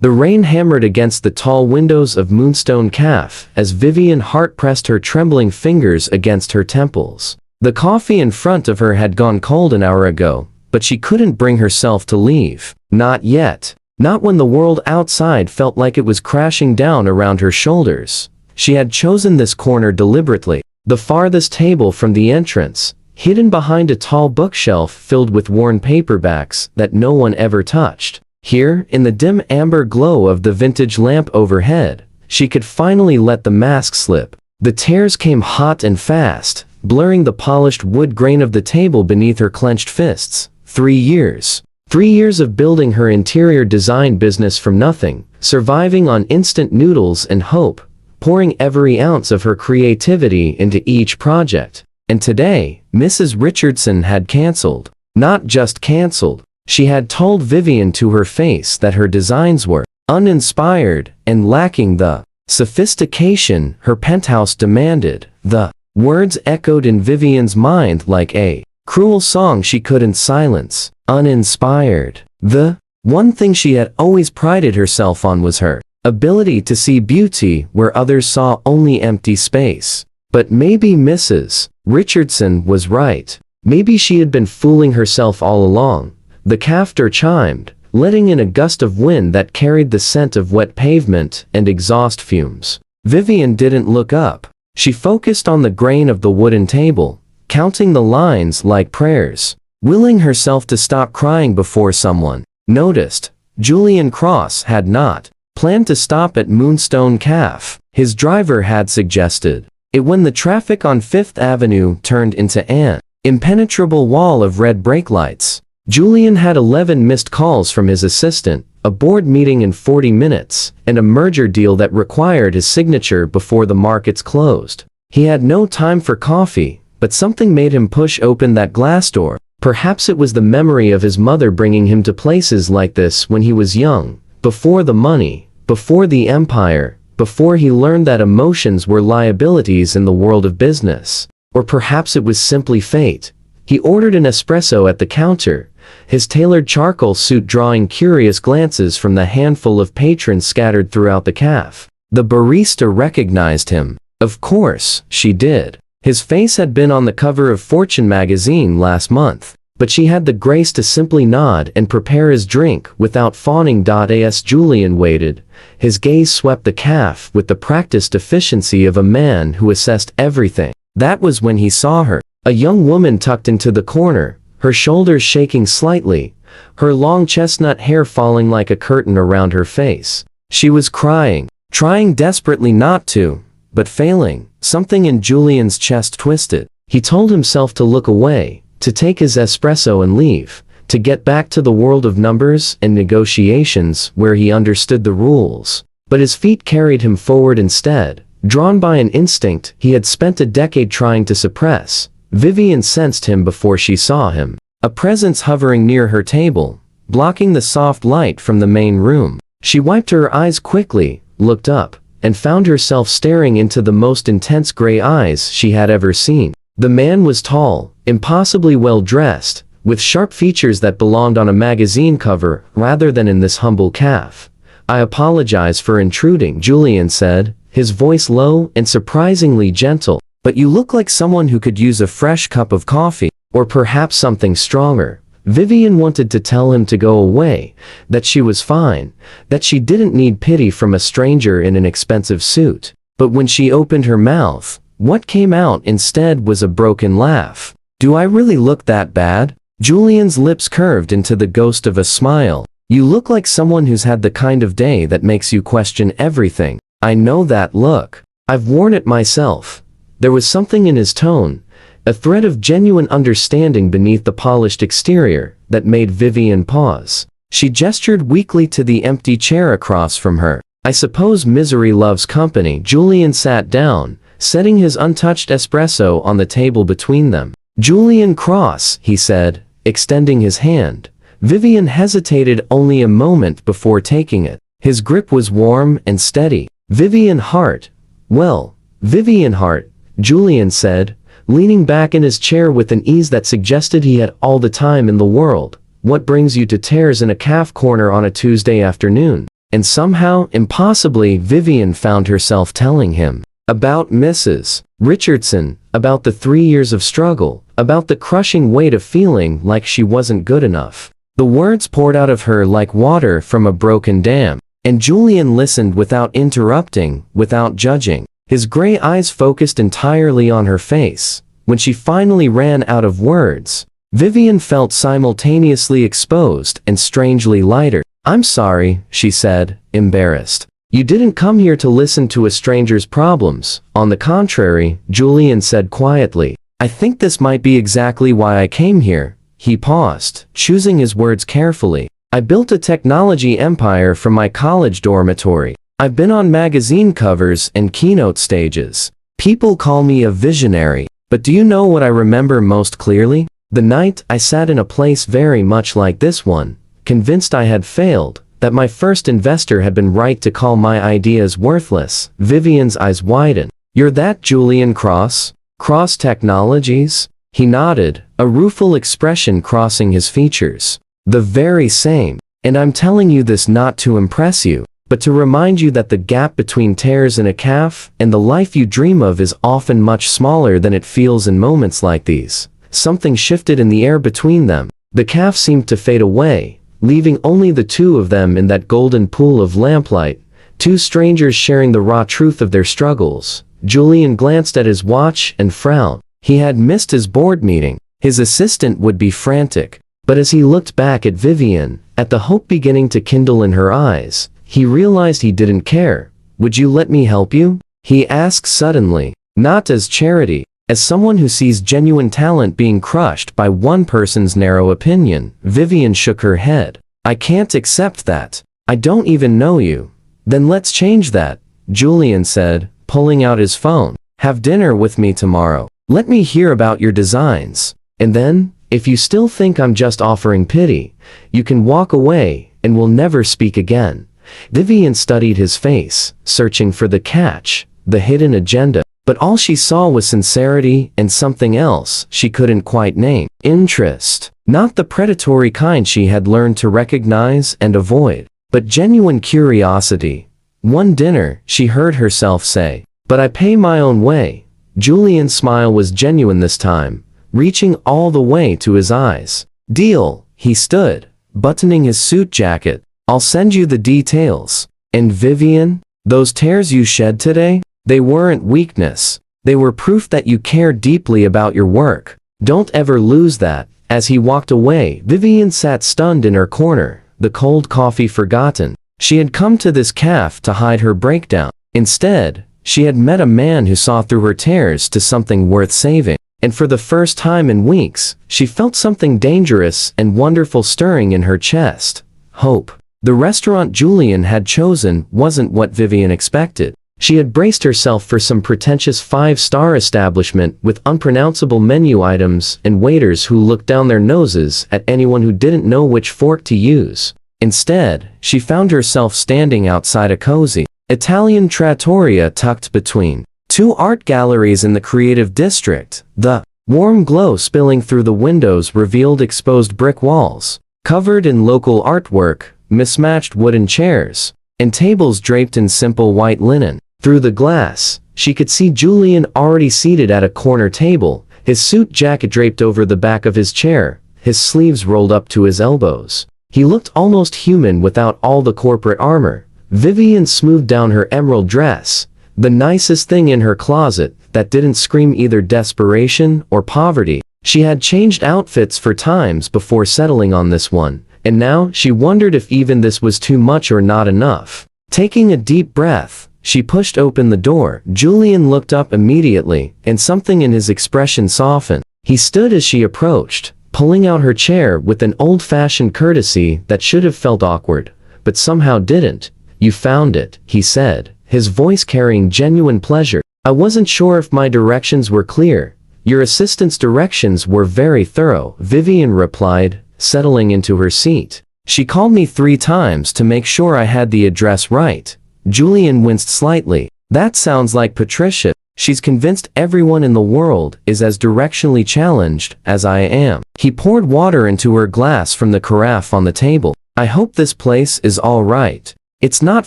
The rain hammered against the tall windows of Moonstone Café as Vivian Hart pressed her trembling fingers against her temples. The coffee in front of her had gone cold an hour ago, but she couldn't bring herself to leave. Not yet. Not when the world outside felt like it was crashing down around her shoulders. She had chosen this corner deliberately, the farthest table from the entrance, hidden behind a tall bookshelf filled with worn paperbacks that no one ever touched. Here, in the dim amber glow of the vintage lamp overhead, she could finally let the mask slip. The tears came hot and fast, blurring the polished wood grain of the table beneath her clenched fists. 3 years. 3 years of building her interior design business from nothing, surviving on instant noodles and hope, pouring every ounce of her creativity into each project. And today, Mrs. Richardson had canceled. Not just canceled. She had told Vivian to her face that her designs were uninspired and lacking the sophistication her penthouse demanded. The words echoed in Vivian's mind like a cruel song she couldn't silence. Uninspired. The one thing she had always prided herself on was her ability to see beauty where others saw only empty space. But maybe Mrs. Richardson was right. Maybe she had been fooling herself all along. The café door chimed, letting in a gust of wind that carried the scent of wet pavement and exhaust fumes. Vivian didn't look up. She focused on the grain of the wooden table, counting the lines like prayers, willing herself to stop crying before someone noticed. Julian Cross had not planned to stop at Moonstone Café. His driver had suggested it when the traffic on Fifth Avenue turned into an impenetrable wall of red brake lights. Julian had 11 missed calls from his assistant, a board meeting in 40 minutes, and a merger deal that required his signature before the markets closed. He had no time for coffee, but something made him push open that glass door. Perhaps it was the memory of his mother bringing him to places like this when he was young, before the money, before the empire, before he learned that emotions were liabilities in the world of business. Or perhaps it was simply fate. He ordered an espresso at the counter, his tailored charcoal suit drawing curious glances from the handful of patrons scattered throughout the café. The barista recognized him. Of course, she did. His face had been on the cover of Fortune magazine last month, but she had the grace to simply nod and prepare his drink without fawning. As Julian waited, his gaze swept the café with the practiced efficiency of a man who assessed everything. That was when he saw her, a young woman tucked into the corner, her shoulders shaking slightly, her long chestnut hair falling like a curtain around her face. She was crying, trying desperately not to, but failing. Something in Julian's chest twisted. He told himself to look away, to take his espresso and leave, to get back to the world of numbers and negotiations where he understood the rules. But his feet carried him forward instead, drawn by an instinct he had spent a decade trying to suppress. Vivian sensed him before she saw him, a presence hovering near her table, blocking the soft light from the main room. She wiped her eyes quickly, looked up, and found herself staring into the most intense gray eyes she had ever seen. The man was tall, impossibly well dressed, with sharp features that belonged on a magazine cover rather than in this humble café. "I apologize for intruding," Julian said, his voice low and surprisingly gentle. "But you look like someone who could use a fresh cup of coffee, or perhaps something stronger." Vivian wanted to tell him to go away, that she was fine, that she didn't need pity from a stranger in an expensive suit. But when she opened her mouth, what came out instead was a broken laugh. "Do I really look that bad?" Julian's lips curved into the ghost of a smile. "You look like someone who's had the kind of day that makes you question everything. I know that look. I've worn it myself." There was something in his tone, a thread of genuine understanding beneath the polished exterior, that made Vivian pause. She gestured weakly to the empty chair across from her. "I suppose misery loves company." Julian sat down, setting his untouched espresso on the table between them. "Julian Cross," he said, extending his hand. Vivian hesitated only a moment before taking it. His grip was warm and steady. "Vivian Hart." "Well, Vivian Hart," Julian said, leaning back in his chair with an ease that suggested he had all the time in the world. "What brings you to tears in a café corner on a Tuesday afternoon?" and somehow, impossibly, Vivian found herself telling him about Mrs. Richardson, about the 3 years of struggle, about the crushing weight of feeling like she wasn't good enough. The words poured out of her like water from a broken dam, and Julian listened without interrupting, without judging. His gray eyes focused entirely on her face. When she finally ran out of words, Vivian felt simultaneously exposed and strangely lighter. "I'm sorry," she said, embarrassed. "You didn't come here to listen to a stranger's problems. On the contrary," Julian said quietly. "I think this might be exactly why I came here." He paused, choosing his words carefully. "I built a technology empire from my college dormitory. I've been on magazine covers and keynote stages. People call me a visionary. But do you know what I remember most clearly? The night I sat in a place very much like this one, convinced I had failed, that my first investor had been right to call my ideas worthless." Vivian's eyes widened. "You're that Julian Cross? Cross Technologies?" He nodded, a rueful expression crossing his features. "The very same. And I'm telling you this not to impress you, but to remind you that the gap between tears in a calf and the life you dream of is often much smaller than it feels in moments like these." Something shifted in the air between them. The calf seemed to fade away, leaving only the two of them in that golden pool of lamplight, two strangers sharing the raw truth of their struggles. Julian glanced at his watch and frowned. He had missed his board meeting. His assistant would be frantic. But as he looked back at Vivian, at the hope beginning to kindle in her eyes, he realized he didn't care. "Would you let me help you?" he asked suddenly. Not as charity, as someone who sees genuine talent being crushed by one person's narrow opinion. Vivian shook her head. "I can't accept that. I don't even know you." "Then let's change that," Julian said, pulling out his phone. "Have dinner with me tomorrow. Let me hear about your designs. And then, if you still think I'm just offering pity, you can walk away and we'll never speak again." Vivian studied his face, searching for the catch, the hidden agenda, but all she saw was sincerity and something else she couldn't quite name. Interest. Not the predatory kind she had learned to recognize and avoid, but genuine curiosity. "One dinner," she heard herself say. "But I pay my own way." Julian's smile was genuine this time, reaching all the way to his eyes. "Deal." He stood, buttoning his suit jacket. "I'll send you the details." "And Vivian, those tears you shed today? They weren't weakness. They were proof that you care deeply about your work. Don't ever lose that." As he walked away, Vivian sat stunned in her corner, the cold coffee forgotten. She had come to this calf to hide her breakdown. Instead, she had met a man who saw through her tears to something worth saving. And for the first time in weeks, she felt something dangerous and wonderful stirring in her chest. Hope. The restaurant Julian had chosen wasn't what Vivian expected. She had braced herself for some pretentious 5-star establishment with unpronounceable menu items and waiters who looked down their noses at anyone who didn't know which fork to use. Instead, she found herself standing outside a cozy Italian trattoria tucked between two art galleries in the creative district. The warm glow spilling through the windows revealed exposed brick walls, covered in local artwork, mismatched wooden chairs, and tables draped in simple white linen. Through the glass, she could see Julian already seated at a corner table, his suit jacket draped over the back of his chair, his sleeves rolled up to his elbows. He looked almost human without all the corporate armor. Vivian smoothed down her emerald dress, the nicest thing in her closet, that didn't scream either desperation or poverty. She had changed outfits for times before settling on this one, and now she wondered if even this was too much or not enough. Taking a deep breath, she pushed open the door. Julian looked up immediately, and something in his expression softened. He stood as she approached, pulling out her chair with an old-fashioned courtesy that should have felt awkward, but somehow didn't. "You found it," he said, his voice carrying genuine pleasure. "I wasn't sure if my directions were clear." "Your assistant's directions were very thorough," Vivian replied, settling into her seat. "She called me 3 times to make sure I had the address right." Julian winced slightly. "That sounds like Patricia. She's convinced everyone in the world is as directionally challenged as I am." He poured water into her glass from the carafe on the table. "I hope this place is all right." It's not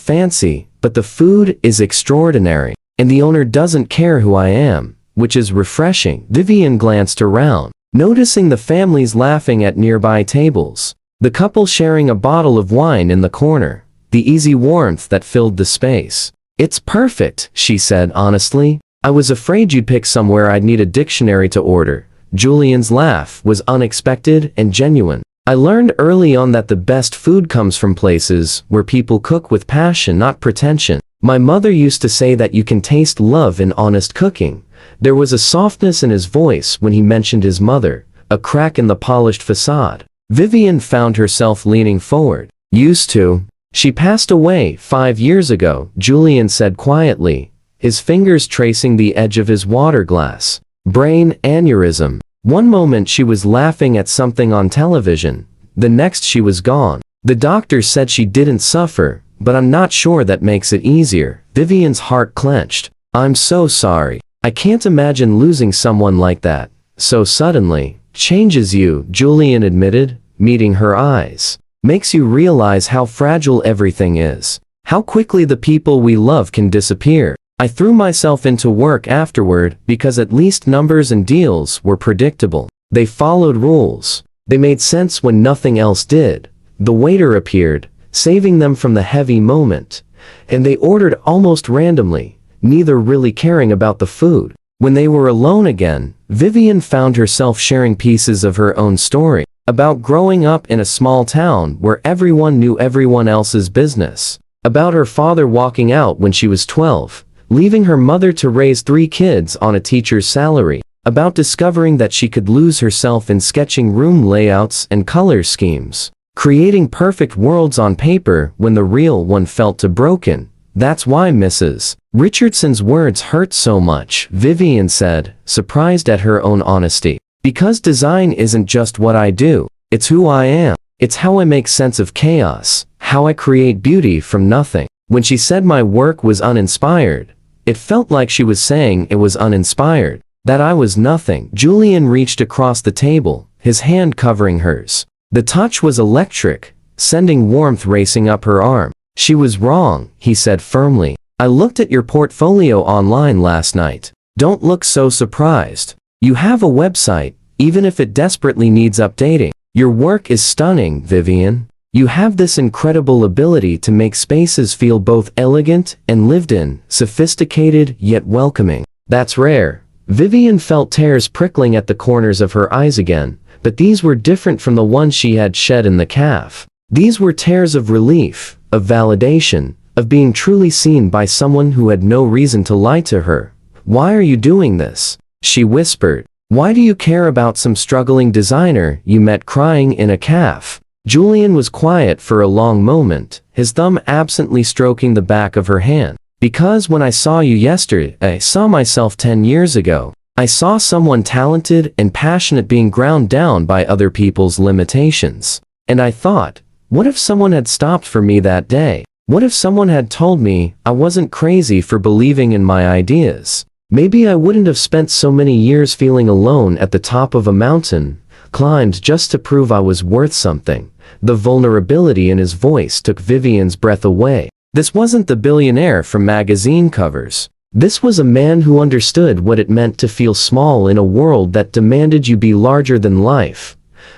fancy, but the food is extraordinary, and the owner doesn't care who I am, which is refreshing. Vivian glanced around, noticing the families laughing at nearby tables, the couple sharing a bottle of wine in the corner, the easy warmth that filled the space. It's perfect, she said honestly. I was afraid you'd pick somewhere I'd need a dictionary to order. Julian's laugh was unexpected and genuine. I learned early on that the best food comes from places where people cook with passion, not pretension. My mother used to say that you can taste love in honest cooking. There was a softness in his voice when he mentioned his mother, a crack in the polished facade. Vivian found herself leaning forward. Used to. She passed away 5 years ago, Julian said quietly, his fingers tracing the edge of his water glass. Brain aneurysm. One moment she was laughing at something on television, the next she was gone. The doctor said she didn't suffer, but I'm not sure that makes it easier. Vivian's heart clenched. I'm so sorry. I can't imagine losing someone like that. So suddenly, changes you, Julian admitted, meeting her eyes. Makes you realize how fragile everything is. How quickly the people we love can disappear. I threw myself into work afterward because at least numbers and deals were predictable. They followed rules. They made sense when nothing else did. The waiter appeared, saving them from the heavy moment. And they ordered almost randomly, neither really caring about the food. When they were alone again, Vivian found herself sharing pieces of her own story. About growing up in a small town where everyone knew everyone else's business. About her father walking out when she was 12. Leaving her mother to raise 3 kids on a teacher's salary. About discovering that she could lose herself in sketching room layouts and color schemes. Creating perfect worlds on paper when the real one felt too broken. That's why Mrs. Richardson's words hurt so much, Vivian said, surprised at her own honesty. Because design isn't just what I do, it's who I am. It's how I make sense of chaos, how I create beauty from nothing. When she said my work was uninspired, it felt like she was saying it was uninspired, that I was nothing. Julian reached across the table, his hand covering hers. The touch was electric, sending warmth racing up her arm. She was wrong, he said firmly. I looked at your portfolio online last night. Don't look so surprised. You have a website, even if it desperately needs updating. Your work is stunning, Vivian. You have this incredible ability to make spaces feel both elegant and lived in, sophisticated yet welcoming. That's rare. Vivian felt tears prickling at the corners of her eyes again, but these were different from the ones she had shed in the caf. These were tears of relief, of validation, of being truly seen by someone who had no reason to lie to her. Why are you doing this? She whispered. Why do you care about some struggling designer you met crying in a caf? Julian was quiet for a long moment, his thumb absently stroking the back of her hand. Because when I saw you yesterday, I saw myself 10 years ago. I saw someone talented and passionate being ground down by other people's limitations. And I thought, what if someone had stopped for me that day? What if someone had told me I wasn't crazy for believing in my ideas? Maybe I wouldn't have spent so many years feeling alone at the top of a mountain, climbed just to prove I was worth something. The vulnerability in his voice took Vivian's breath away. This wasn't the billionaire from magazine covers. This was a man who understood what it meant to feel small in a world that demanded you be larger than life.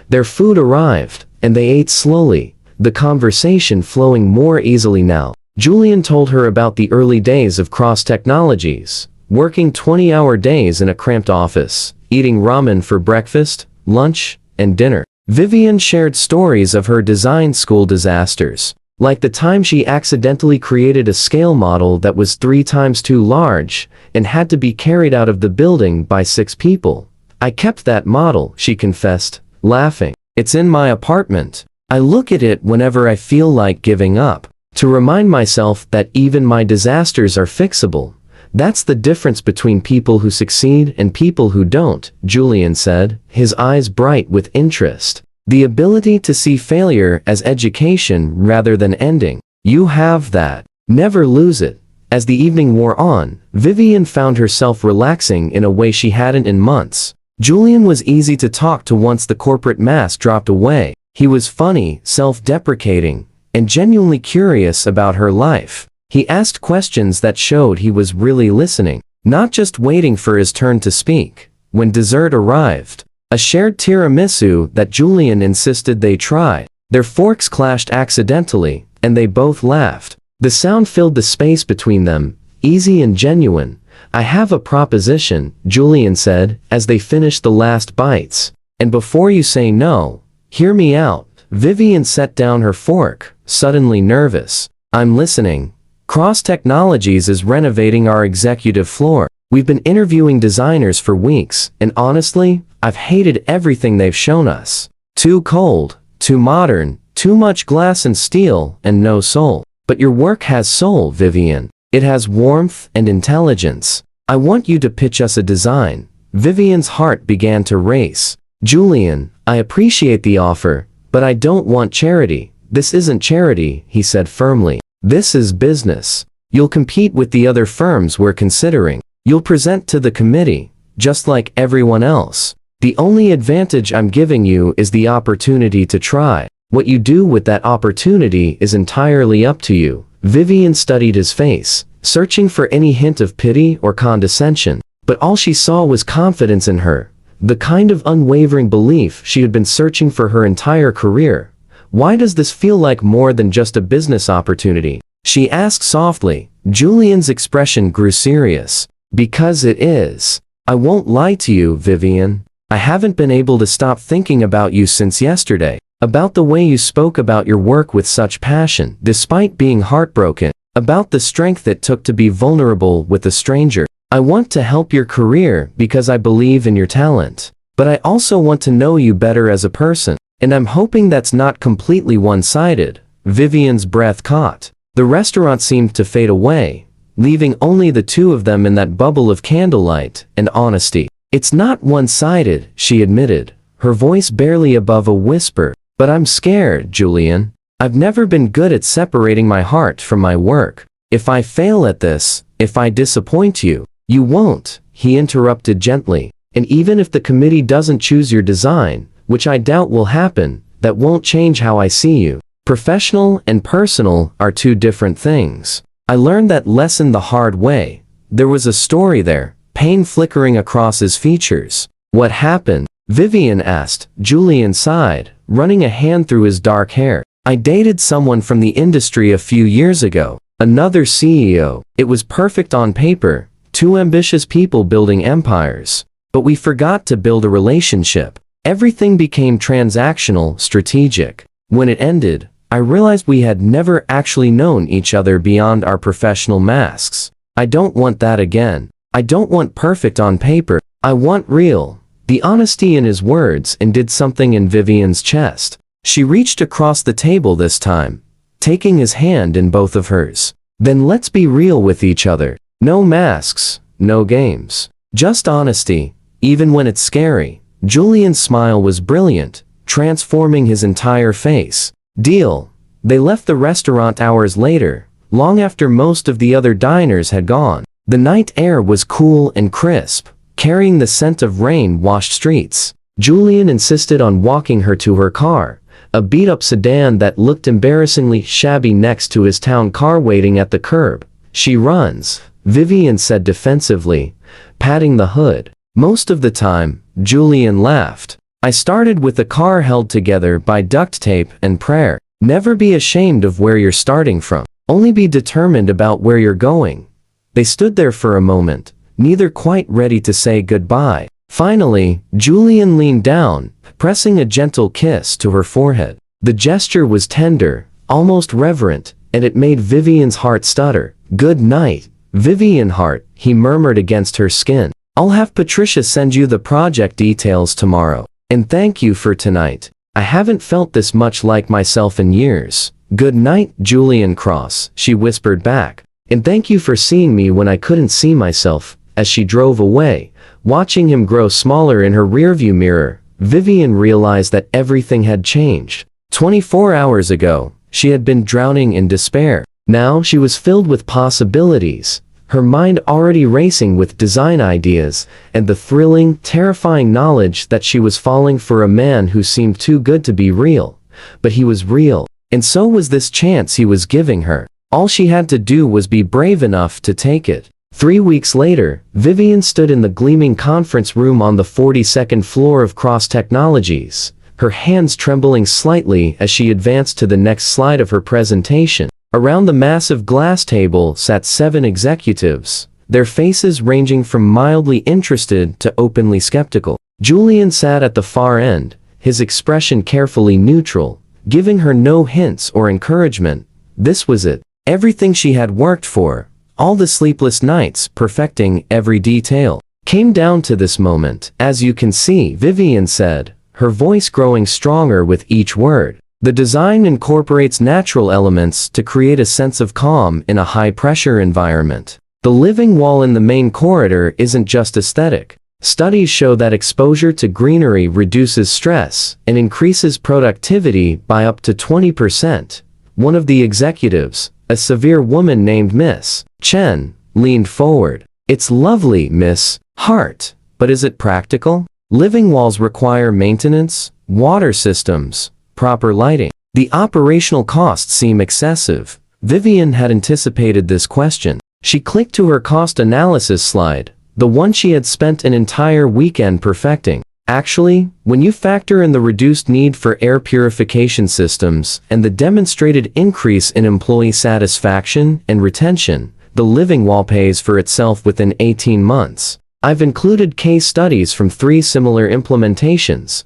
Their food arrived, and they ate slowly, the conversation flowing more easily now. Julian told her about the early days of Cross Technologies, working 20-hour days in a cramped office, eating ramen for breakfast, lunch, and dinner. Vivian shared stories of her design school disasters, like the time she accidentally created a scale model that was 3 times too large and had to be carried out of the building by 6 people. I kept that model, she confessed, laughing. It's in my apartment. I look at it whenever I feel like giving up, to remind myself that even my disasters are fixable. That's the difference between people who succeed and people who don't, Julian said, his eyes bright with interest. The ability to see failure as education rather than ending. You have that. Never lose it. As the evening wore on, Vivian found herself relaxing in a way she hadn't in months. Julian was easy to talk to once the corporate mask dropped away. He was funny, self-deprecating, and genuinely curious about her life. He asked questions that showed he was really listening, not just waiting for his turn to speak. When dessert arrived, a shared tiramisu that Julian insisted they try, their forks clashed accidentally, and they both laughed. The sound filled the space between them, easy and genuine. "I have a proposition," Julian said, as they finished the last bites. "And before you say no, hear me out." Vivian set down her fork, suddenly nervous. "I'm listening." Cross Technologies is renovating our executive floor. We've been interviewing designers for weeks, and honestly, I've hated everything they've shown us. Too cold, too modern, too much glass and steel, and no soul. But your work has soul, Vivian. It has warmth and intelligence. I want you to pitch us a design. Vivian's heart began to race. "Julian, I appreciate the offer, but I don't want charity." "This isn't charity," he said firmly. "This is business. You'll compete with the other firms we're considering. You'll present to the committee, just like everyone else. The only advantage I'm giving you is the opportunity to try. What you do with that opportunity is entirely up to you." Vivian studied his face, searching for any hint of pity or condescension, but all she saw was confidence in her, the kind of unwavering belief she had been searching for her entire career. "Why does this feel like more than just a business opportunity?" she asked softly. Julian's expression grew serious. "Because it is. I won't lie to you, Vivian. I haven't been able to stop thinking about you since yesterday. About the way you spoke about your work with such passion, despite being heartbroken. About the strength it took to be vulnerable with a stranger. I want to help your career because I believe in your talent. But I also want to know you better as a person. And I'm hoping that's not completely one-sided." Vivian's breath caught. The restaurant seemed to fade away, leaving only the two of them in that bubble of candlelight and honesty. "It's not one-sided," she admitted, her voice barely above a whisper. "But I'm scared, Julian. I've never been good at separating my heart from my work. If I fail at this, if I disappoint you." "You won't," he interrupted gently. "And even if the committee doesn't choose your design, which I doubt will happen, that won't change how I see you. Professional and personal are two different things. I learned that lesson the hard way." There was a story there, pain flickering across his features. "What happened?" Vivian asked. Julian sighed, running a hand through his dark hair. "I dated someone from the industry a few years ago. Another CEO. It was perfect on paper, two ambitious people building empires. But we forgot to build a relationship. Everything became transactional, strategic. When it ended, I realized we had never actually known each other beyond our professional masks. I don't want that again. I don't want perfect on paper. I want real." The honesty in his words and did something in Vivian's chest. She reached across the table this time, taking his hand in both of hers. "Then let's be real with each other. No masks, no games. Just honesty, even when it's scary." Julian's smile was brilliant, transforming his entire face. "Deal." They left the restaurant hours later, long after most of the other diners had gone. The night air was cool and crisp, carrying the scent of rain-washed streets. Julian insisted on walking her to her car, a beat-up sedan that looked embarrassingly shabby next to his town car waiting at the curb. "She runs," Vivian said defensively, patting the hood. "Most of the time," Julian laughed. "I started with a car held together by duct tape and prayer. Never be ashamed of where you're starting from. Only be determined about where you're going." They stood there for a moment, neither quite ready to say goodbye. Finally, Julian leaned down, pressing a gentle kiss to her forehead. The gesture was tender, almost reverent, and it made Vivian's heart stutter. "Good night, Vivian Hart," he murmured against her skin. "I'll have Patricia send you the project details tomorrow. And thank you for tonight. I haven't felt this much like myself in years." "Good night, Julian Cross," she whispered back. "And thank you for seeing me when I couldn't see myself." As she drove away, watching him grow smaller in her rearview mirror, Vivian realized that everything had changed. 24 hours ago, she had been drowning in despair. Now she was filled with possibilities, her mind already racing with design ideas, and the thrilling, terrifying knowledge that she was falling for a man who seemed too good to be real. But he was real, And so was this chance he was giving her. All she had to do was be brave enough to take it. 3 weeks later, Vivian stood in the gleaming conference room on the 42nd floor of Cross Technologies, her hands trembling slightly as she advanced to the next slide of her presentation. Around the massive glass table sat 7 executives, their faces ranging from mildly interested to openly skeptical. Julian sat at the far end, his expression carefully neutral, giving her no hints or encouragement. This was it. Everything she had worked for, all the sleepless nights perfecting every detail, came down to this moment. As you can see, Vivian said, her voice growing stronger with each word. The design incorporates natural elements to create a sense of calm in a high-pressure environment. The living wall in the main corridor isn't just aesthetic. Studies show that exposure to greenery reduces stress and increases productivity by up to 20%. One of the executives, a severe woman named Miss Chen, leaned forward. "It's lovely, Miss Hart, but is it practical? Living walls require maintenance, water systems, proper lighting. The operational costs seem excessive." Vivian had anticipated this question. She clicked to her cost analysis slide, the one she had spent an entire weekend perfecting. Actually, when you factor in the reduced need for air purification systems and the demonstrated increase in employee satisfaction and retention, the living wall pays for itself within 18 months. I've included case studies from 3 similar implementations.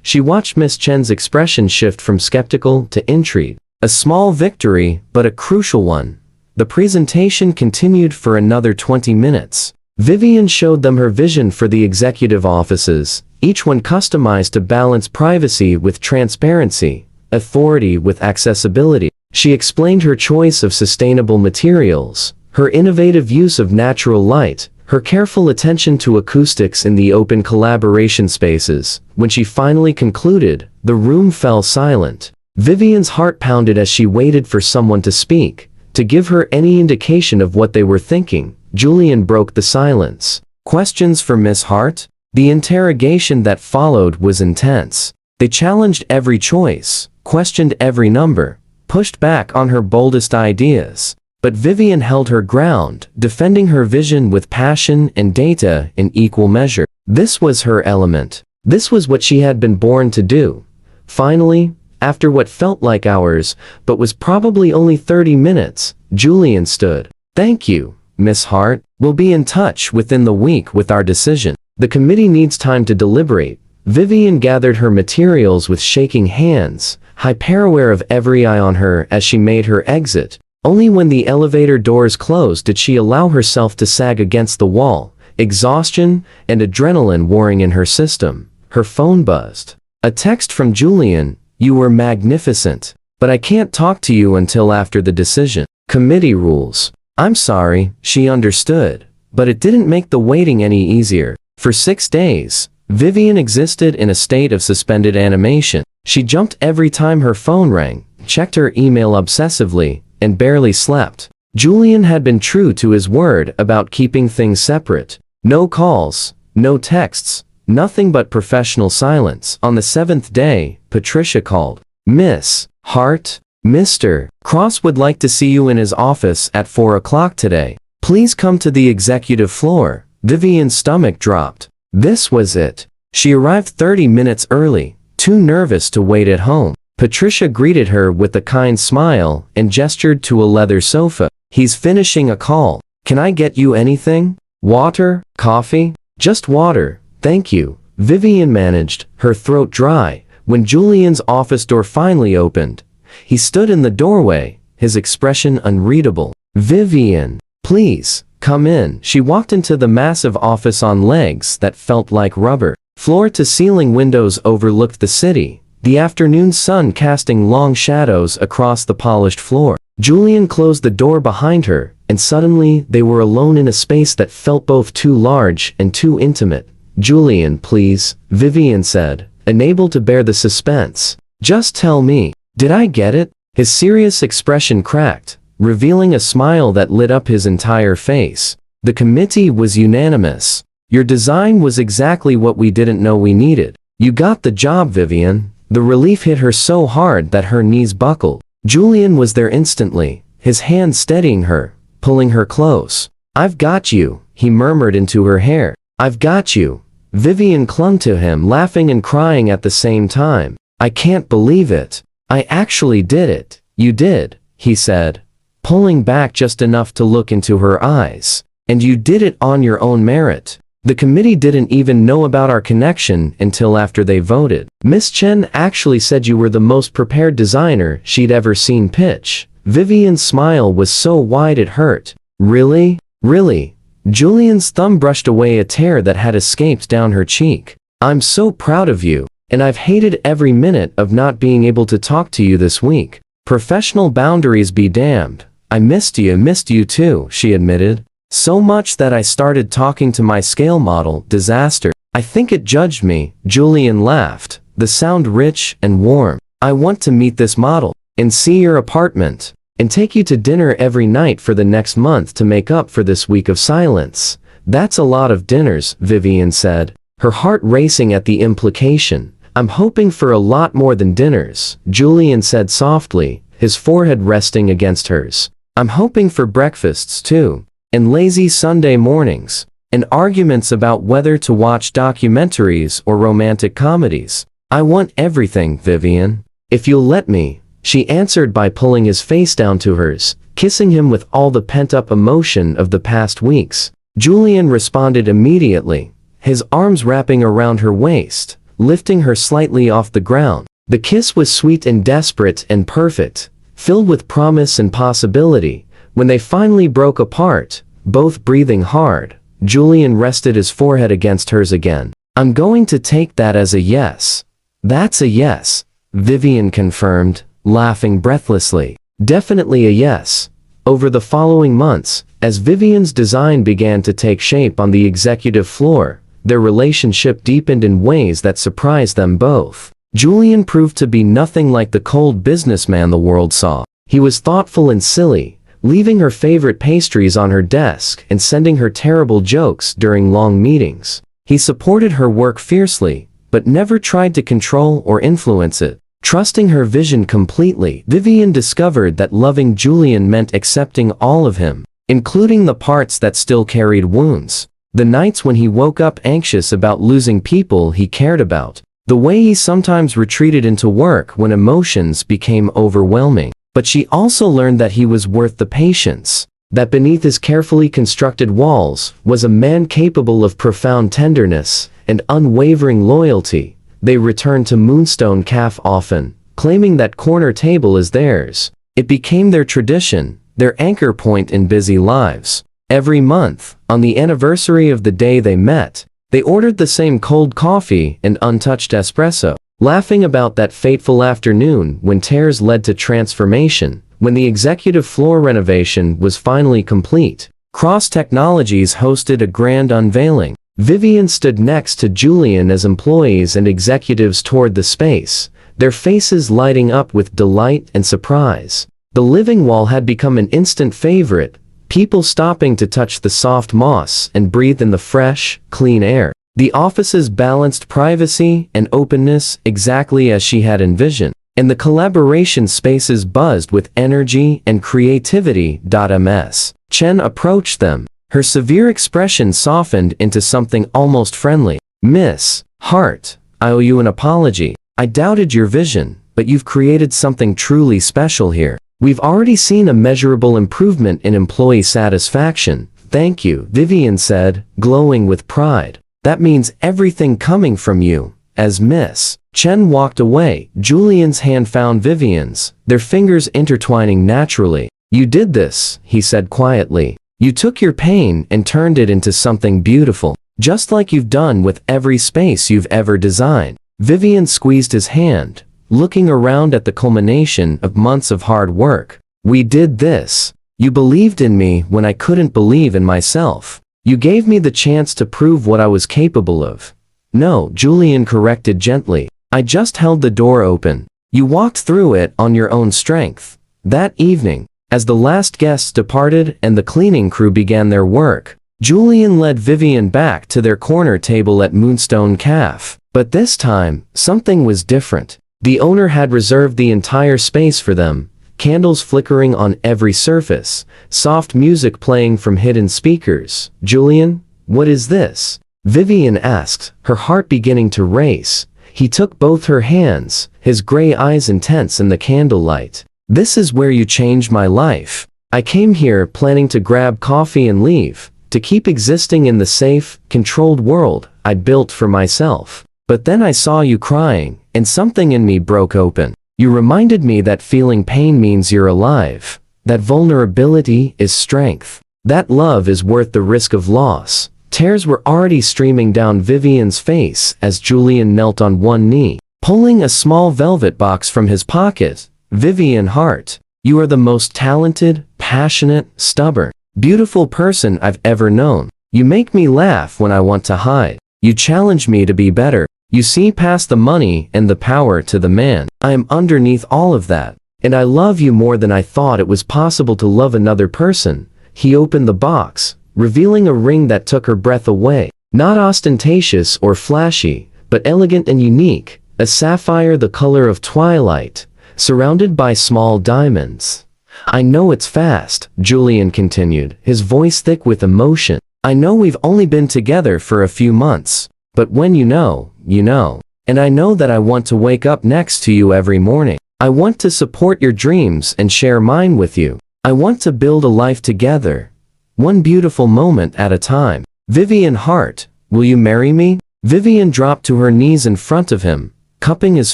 She watched Miss Chen's expression shift from skeptical to intrigued. A small victory, but a crucial one. The presentation continued for another 20 minutes. Vivian showed them her vision for the executive offices, each one customized to balance privacy with transparency, authority with accessibility. She explained her choice of sustainable materials, her innovative use of natural light, her careful attention to acoustics in the open collaboration spaces. When she finally concluded, the room fell silent. Vivian's heart pounded as she waited for someone to speak, to give her any indication of what they were thinking. Julian broke the silence. "Questions for Miss Hart?" The interrogation that followed was intense. They challenged every choice, questioned every number, pushed back on her boldest ideas. But Vivian held her ground, defending her vision with passion and data in equal measure. This was her element. This was what she had been born to do. Finally, after what felt like hours, but was probably only 30 minutes, Julian stood. "Thank you, Miss Hart. We'll be in touch within the week with our decision. The committee needs time to deliberate." Vivian gathered her materials with shaking hands, hyper-aware of every eye on her as she made her exit. Only when the elevator doors closed did she allow herself to sag against the wall, exhaustion and adrenaline warring in her system. Her phone buzzed. A text from Julian: "You were magnificent, but I can't talk to you until after the decision. Committee rules." I'm sorry, she understood, but it didn't make the waiting any easier. For 6 days, Vivian existed in a state of suspended animation. She jumped every time her phone rang, checked her email obsessively, and barely slept. Julian had been true to his word about keeping things separate. No calls, no texts, nothing but professional silence. On the 7th day, Patricia called. "Miss Hart, Mr. Cross would like to see you in his office at 4 o'clock today. Please come to the executive floor." Vivian's stomach dropped. This was it. She arrived 30 minutes early, too nervous to wait at home. Patricia greeted her with a kind smile and gestured to a leather sofa. "He's finishing a call. Can I get you anything? Water? Coffee?" "Just water, thank you." Vivian managed, her throat dry, when Julian's office door finally opened. He stood in the doorway, his expression unreadable. "Vivian, please, come in." She walked into the massive office on legs that felt like rubber. Floor-to-ceiling windows overlooked the city, the afternoon sun casting long shadows across the polished floor. Julian closed the door behind her, and suddenly they were alone in a space that felt both too large and too intimate. "Julian, please," Vivian said, unable to bear the suspense. "Just tell me. Did I get it?" His serious expression cracked, revealing a smile that lit up his entire face. "The committee was unanimous. Your design was exactly what we didn't know we needed. You got the job, Vivian." The relief hit her so hard that her knees buckled. Julian was there instantly, his hand steadying her, pulling her close. "I've got you," he murmured into her hair. "I've got you." Vivian clung to him, laughing and crying at the same time. "I can't believe it. I actually did it." "You did," he said, pulling back just enough to look into her eyes. "And you did it on your own merit. The committee didn't even know about our connection until after they voted. Miss Chen actually said you were the most prepared designer she'd ever seen pitch." Vivian's smile was so wide it hurt. "Really? Really?" Julian's thumb brushed away a tear that had escaped down her cheek. "I'm so proud of you, and I've hated every minute of not being able to talk to you this week. Professional boundaries be damned. I missed you too," she admitted. "So much that I started talking to my scale model, Disaster. I think it judged me." Julian laughed, the sound rich and warm. "I want to meet this model, and see your apartment, and take you to dinner every night for the next month to make up for this week of silence." "That's a lot of dinners," Vivian said, her heart racing at the implication. "I'm hoping for a lot more than dinners," Julian said softly, his forehead resting against hers. "I'm hoping for breakfasts too, and lazy Sunday mornings, and arguments about whether to watch documentaries or romantic comedies. I want everything, Vivian. If you'll let me," she answered by pulling his face down to hers, kissing him with all the pent-up emotion of the past weeks. Julian responded immediately, his arms wrapping around her waist, lifting her slightly off the ground. The kiss was sweet and desperate and perfect, filled with promise and possibility. When they finally broke apart, both breathing hard, Julian rested his forehead against hers again. "I'm going to take that as a yes." "That's a yes," Vivian confirmed, laughing breathlessly. "Definitely a yes." Over the following months, as Vivian's design began to take shape on the executive floor, their relationship deepened in ways that surprised them both. Julian proved to be nothing like the cold businessman the world saw. He was thoughtful and silly, leaving her favorite pastries on her desk and sending her terrible jokes during long meetings. He supported her work fiercely, but never tried to control or influence it. Trusting her vision completely, Vivian discovered that loving Julian meant accepting all of him, including the parts that still carried wounds. The nights when he woke up anxious about losing people he cared about. The way he sometimes retreated into work when emotions became overwhelming. But she also learned that he was worth the patience. That beneath his carefully constructed walls was a man capable of profound tenderness and unwavering loyalty. They returned to Moonstone Café often, claiming that corner table as theirs. It became their tradition, their anchor point in busy lives. Every month, on the anniversary of the day they met, they ordered the same cold coffee and untouched espresso, laughing about that fateful afternoon when tears led to transformation. When the executive floor renovation was finally complete, Cross Technologies hosted a grand unveiling. Vivian stood next to Julian as employees and executives toured the space, their faces lighting up with delight and surprise. The living wall had become an instant favorite, people stopping to touch the soft moss and breathe in the fresh, clean air. The office's balanced privacy and openness exactly as she had envisioned, and the collaboration spaces buzzed with energy and creativity. Ms. Chen approached them. Her severe expression softened into something almost friendly. "Miss Hart, I owe you an apology. I doubted your vision, but you've created something truly special here. We've already seen a measurable improvement in employee satisfaction." "Thank you," Vivian said, glowing with pride. "That means everything coming from you." As Miss Chen walked away, Julian's hand found Vivian's, their fingers intertwining naturally. "You did this," he said quietly. "You took your pain and turned it into something beautiful, just like you've done with every space you've ever designed." Vivian squeezed his hand, looking around at the culmination of months of hard work. "We did this. You believed in me when I couldn't believe in myself. You gave me the chance to prove what I was capable of." "No," Julian corrected gently. "I just held the door open. You walked through it on your own strength." That evening, as the last guests departed and the cleaning crew began their work, Julian led Vivian back to their corner table at Moonstone Café. But this time, something was different. The owner had reserved the entire space for them, candles flickering on every surface, soft music playing from hidden speakers. "Julian, what is this?" Vivian asked, her heart beginning to race. He took both her hands, his gray eyes intense in the candlelight. "This is where you changed my life. I came here planning to grab coffee and leave, to keep existing in the safe, controlled world I built for myself. But then I saw you crying, and something in me broke open. You reminded me that feeling pain means you're alive, that vulnerability is strength, that love is worth the risk of loss." Tears were already streaming down Vivian's face as Julian knelt on one knee, pulling a small velvet box from his pocket. "Vivian Hart, you are the most talented, passionate, stubborn, beautiful person I've ever known. You make me laugh when I want to hide. You challenge me to be better. You see past the money and the power to the man. I am underneath all of that, and I love you more than I thought it was possible to love another person." He opened the box, revealing a ring that took her breath away. Not ostentatious or flashy, but elegant and unique, a sapphire the color of twilight, surrounded by small diamonds. "I know it's fast," Julian continued, his voice thick with emotion. "I know we've only been together for a few months, but when you know, you know. And I know that I want to wake up next to you every morning. I want to support your dreams and share mine with you. I want to build a life together, one beautiful moment at a time. Vivian Hart, will you marry me?" Vivian dropped to her knees in front of him, cupping his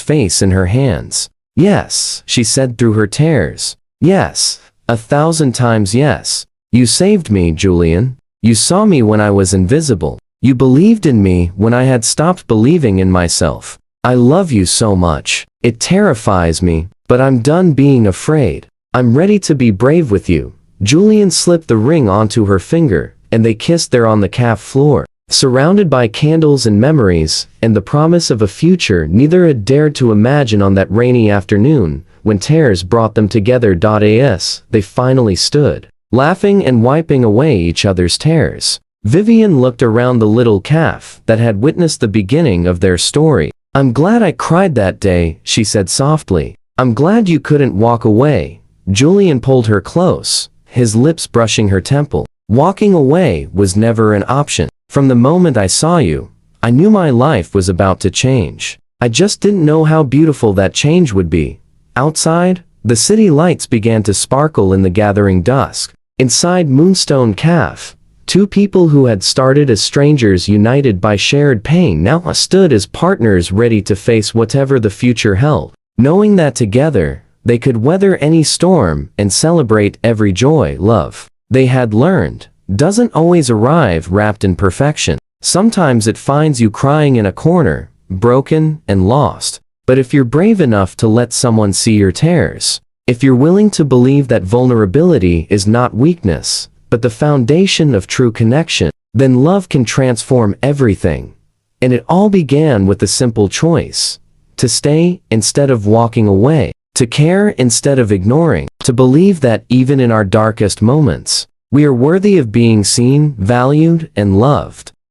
face in her hands. "Yes," she said through her tears. "Yes, 1,000 times yes. You saved me, Julian. You saw me when I was invisible. You believed in me when I had stopped believing in myself. I love you so much. It terrifies me, but I'm done being afraid. I'm ready to be brave with you." Julian slipped the ring onto her finger, and they kissed there on the cafe floor, surrounded by candles and memories, and the promise of a future neither had dared to imagine on that rainy afternoon, when tears brought them together. As they finally stood, laughing and wiping away each other's tears, Vivian looked around the little cafe that had witnessed the beginning of their story. "I'm glad I cried that day," she said softly. "I'm glad you couldn't walk away." Julian pulled her close, his lips brushing her temple. "Walking away was never an option. From the moment I saw you, I knew my life was about to change. I just didn't know how beautiful that change would be." Outside, the city lights began to sparkle in the gathering dusk. Inside Moonstone Cafe, two people who had started as strangers united by shared pain now stood as partners ready to face whatever the future held, knowing that together, they could weather any storm and celebrate every joy. Love, they had learned, doesn't always arrive wrapped in perfection. Sometimes it finds you crying in a corner, broken and lost. But if you're brave enough to let someone see your tears, if you're willing to believe that vulnerability is not weakness, but the foundation of true connection, then love can transform everything. And it all began with a simple choice: to stay instead of walking away, to care instead of ignoring, to believe that even in our darkest moments, we are worthy of being seen, valued, and loved.